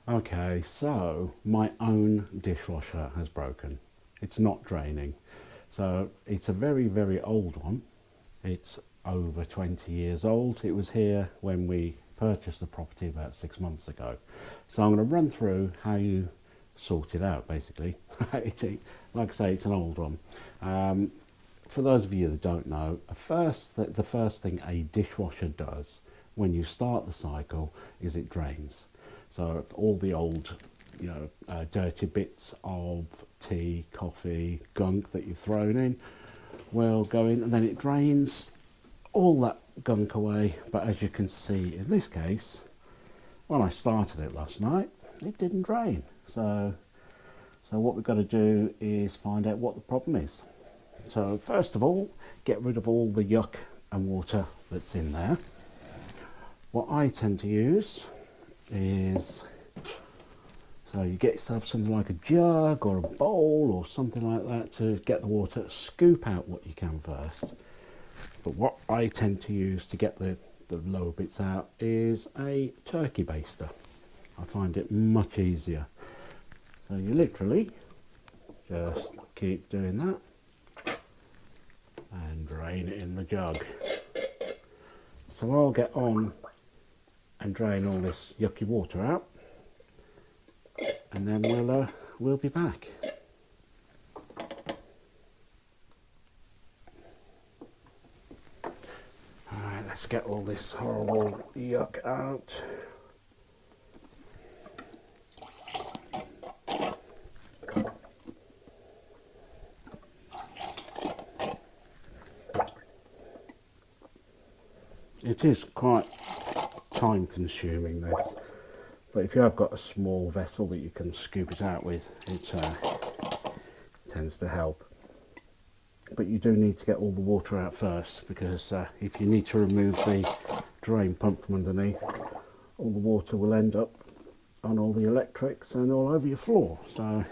Okay, so my own dishwasher has broken. It's not draining. So it's a very, very old one. It's over 20 years old. It was here when we purchased the property about 6 months ago. So I'm going to run through how you sort it out, basically. Like I say, it's an old one. For those of you that don't know, the first thing a dishwasher does when you start the cycle is it drains. So all the old, dirty bits of tea, coffee, gunk that you've thrown in will go in, and then it drains all that gunk away. But as you can see in this case, when I started it last night, it didn't drain. So what we've got to do is find out what the problem is. So first of all, get rid of all the yuck and water that's in there. What I tend to use is, so you get yourself something like a jug or a bowl or something like that to get the water, scoop out what you can first. But what I tend to use to get the lower bits out is a turkey baster. I find it much easier. So you literally just keep doing that and drain it in the jug. So I'll get on and drain all this yucky water out, and then we'll be back. Alright, let's get all this horrible yuck out. It is quite time consuming, this, but if you have got a small vessel that you can scoop it out with, it tends to help. But you do need to get all the water out first, because if you need to remove the drain pump from underneath, all the water will end up on all the electrics and all over your floor. So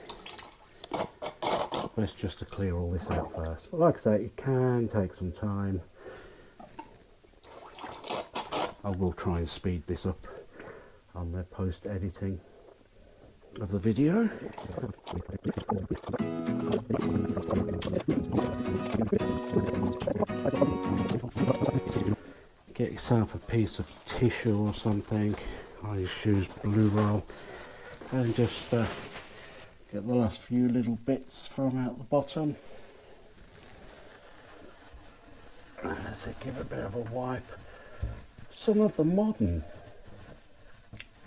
best just to clear all this out first. But like I say, it can take some time. I will try and speed this up on the post editing of the video. Get yourself a piece of tissue or something. I just use blue roll, and just get the last few little bits from out the bottom. And give it a bit of a wipe. Some of the modern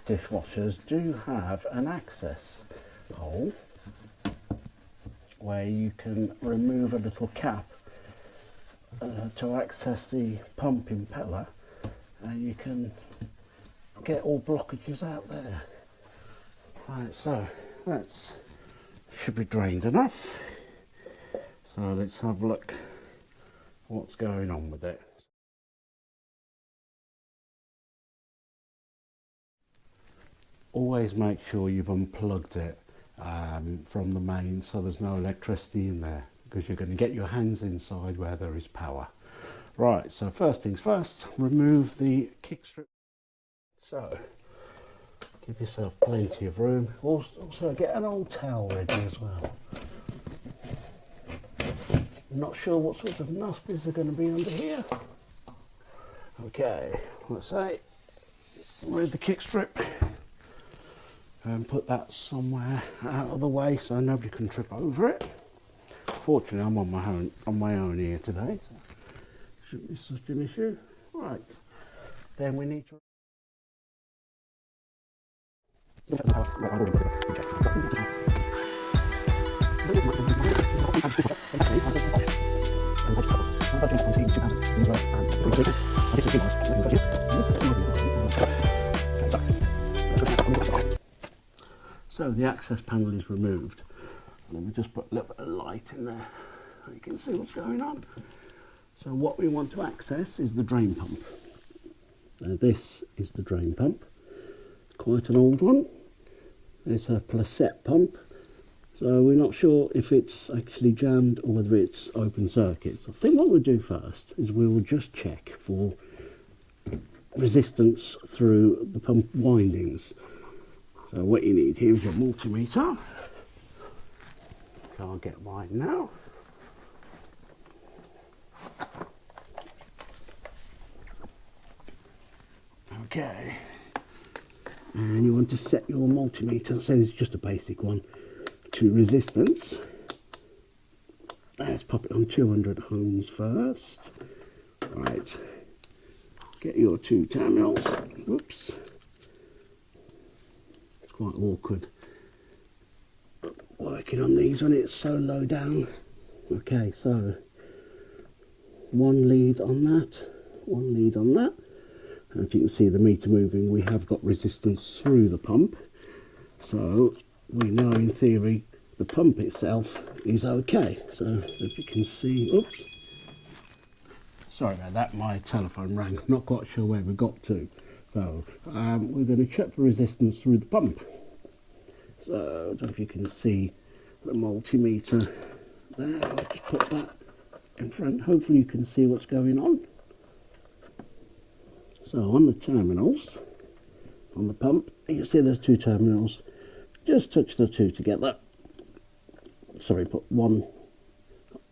dishwashers do have an access hole where you can remove a little cap to access the pump impeller, and you can get all blockages out there. Right, so that should be drained enough. So let's have a look what's going on with it. Always make sure you've unplugged it from the main, so there's no electricity in there, because you're going to get your hands inside where there is power. Right, so first things first, remove the kick strip. So give yourself plenty of room. Also get an old towel ready as well. I'm not sure what sort of nasties are going to be under here. Okay, let's say remove the kick strip and put that somewhere out of the way so nobody can trip over it. Fortunately, I'm on my own here today, so shouldn't be such an issue. Right, then we need to. So the access panel is removed. Let me just put a little bit of light in there so you can see what's going on. So what we want to access is the drain pump. Now this is the drain pump. It's quite an old one. It's a placette pump, so we're not sure if it's actually jammed or whether it's open circuit. So I think what we'll do first is we will just check for resistance through the pump windings. So what you need here is your multimeter. Can't get mine now. Okay, and you want to set your multimeter, so it's just a basic one, to resistance. Let's pop it on 200 ohms first. Right, get your two terminals. Whoops, it's quite awkward working on these when it's so low down. Okay, so one lead on that, one lead on that. As you can see the meter moving, we have got resistance through the pump, so we know in theory the pump itself is okay. So if you can see, oops, sorry about that, my telephone rang, not quite sure where we got to. So we're going to check the resistance through the pump. So I don't know if you can see the multimeter there. I'll just put that in front, hopefully you can see what's going on. So on the terminals, on the pump, you see there's two terminals. Just touch the two together. Sorry, put one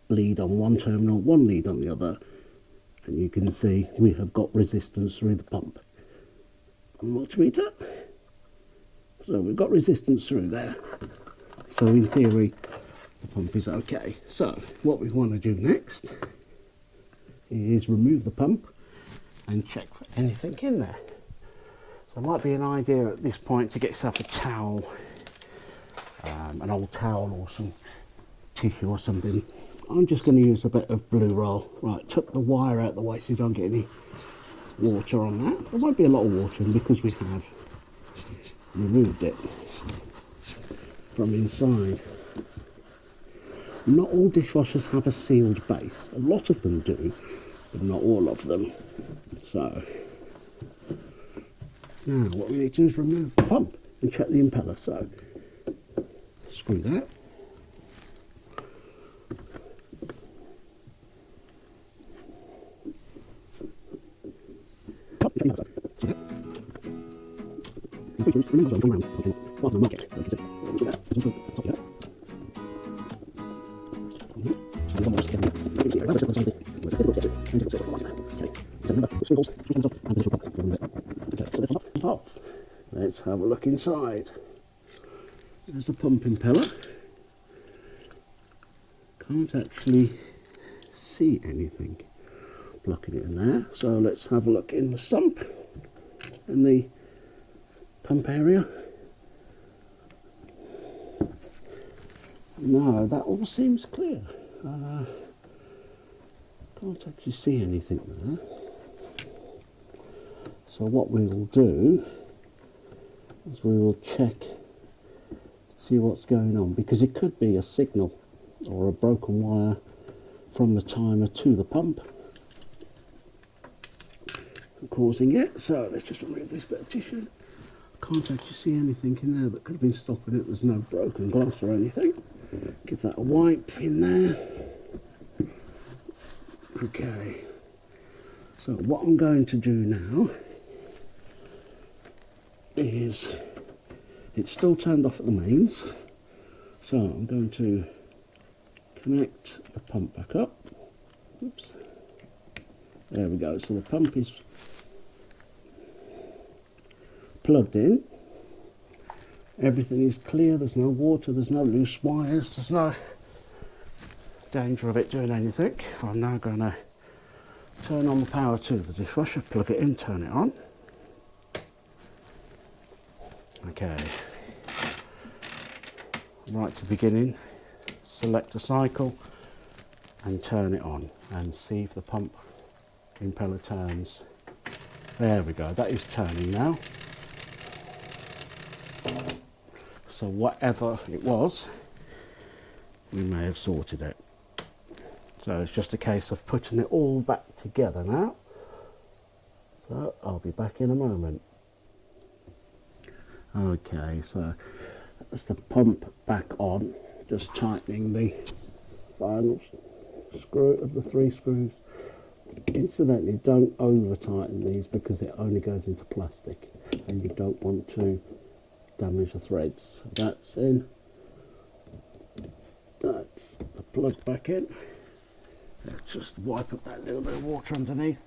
lead on one terminal, one lead on the other, and you can see we have got resistance through the pump. On the multimeter, so we've got resistance through there. So in theory, the pump is okay. So what we want to do next is remove the pump and check for anything in there. So it might be an idea at this point to get yourself a towel, an old towel or some tissue or something. I'm just going to use a bit of blue roll. Right, tuck the wire out the way so you don't get any water on that. There won't be a lot of water in because we have removed it from inside. Not all dishwashers have a sealed base. A lot of them do, but not all of them. So now what we need to do is remove the pump and check the impeller. So screw that. Let's have a look inside. There's the pump impeller. Can't actually see anything blocking it in there. So let's have a look in the sump, in the pump area. No, that all seems clear. Can't actually see anything there. So what we will do is we will check to see what's going on, because it could be a signal or a broken wire from the timer to the pump causing it. So let's just remove this bit of tissue. Can't actually see anything in there that could have been stopping it. There's no broken glass or anything. Give that a wipe in there. Okay, so what I'm going to do now is, it's still turned off at the mains, so I'm going to connect the pump back up. Oops. There we go, so the pump is plugged in. Everything is clear, there's no water, there's no loose wires, there's no danger of it doing anything. I'm now going to turn on the power to the dishwasher, plug it in, turn it on. Okay, right to the beginning, select a cycle and turn it on and see if the pump impeller turns. There we go, that is turning now. so whatever it was, we may have sorted it. So it's just a case of putting it all back together now. So I'll be back in a moment. Okay, so that's the pump back on, just tightening the final screw of the 3 screws. Incidentally, don't over tighten these because it only goes into plastic and you don't want to damage the threads. That's in. That's the plug back in. Let's just wipe up that little bit of water underneath.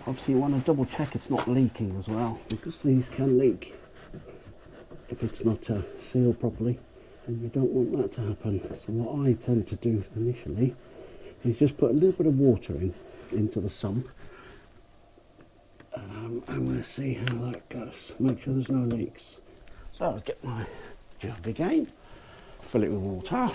Obviously you want to double check it's not leaking as well, because these can leak if it's not sealed properly, and you don't want that to happen. So what I tend to do initially is just put a little bit of water into the sump, and we'll see how that goes. Make sure there's no leaks. So I'll get my jug again, fill it with water.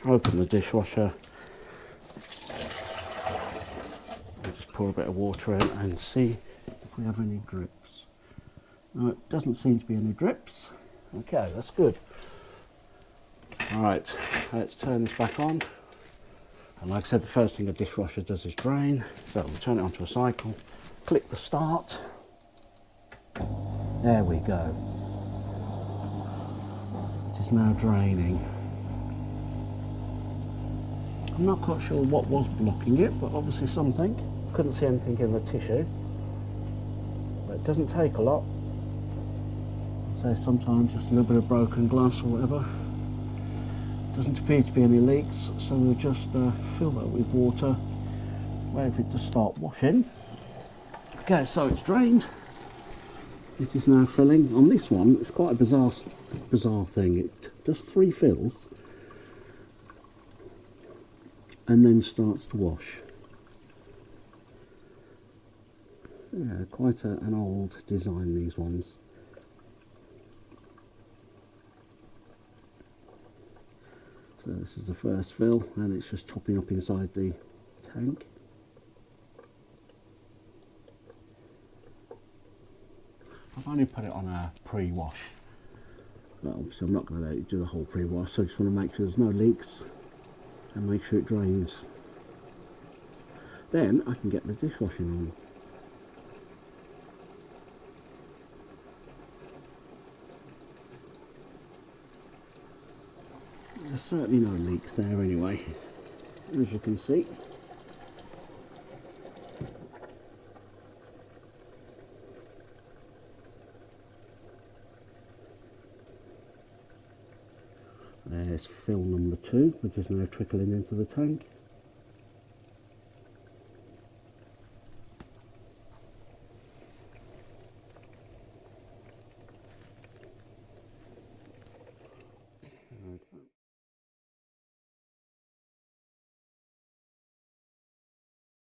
Open the dishwasher, and just pour a bit of water in and see if we have any drips. No, it doesn't seem to be any drips. Okay, that's good. Alright, let's turn this back on. And like I said, the first thing a dishwasher does is drain. So we'll turn it onto a cycle, click the start. There we go. It is now draining. I'm not quite sure what was blocking it, but obviously something. Couldn't see anything in the tissue. But it doesn't take a lot. So sometimes just a little bit of broken glass or whatever. Doesn't appear to be any leaks, so we'll just fill that with water, wait for it to start washing. Okay, so it's drained. It is now filling. On this one, it's quite a bizarre thing. It does 3 fills and then starts to wash. Yeah, quite an old design, these ones. So this is the first fill, and it's just topping up inside the tank. I've only put it on a pre-wash. Obviously I'm not going to do the whole pre-wash, so I just want to make sure there's no leaks and make sure it drains. Then I can get the dishwashing on. There's certainly no leaks there anyway, as you can see. There's fill number 2, which is now trickling into the tank.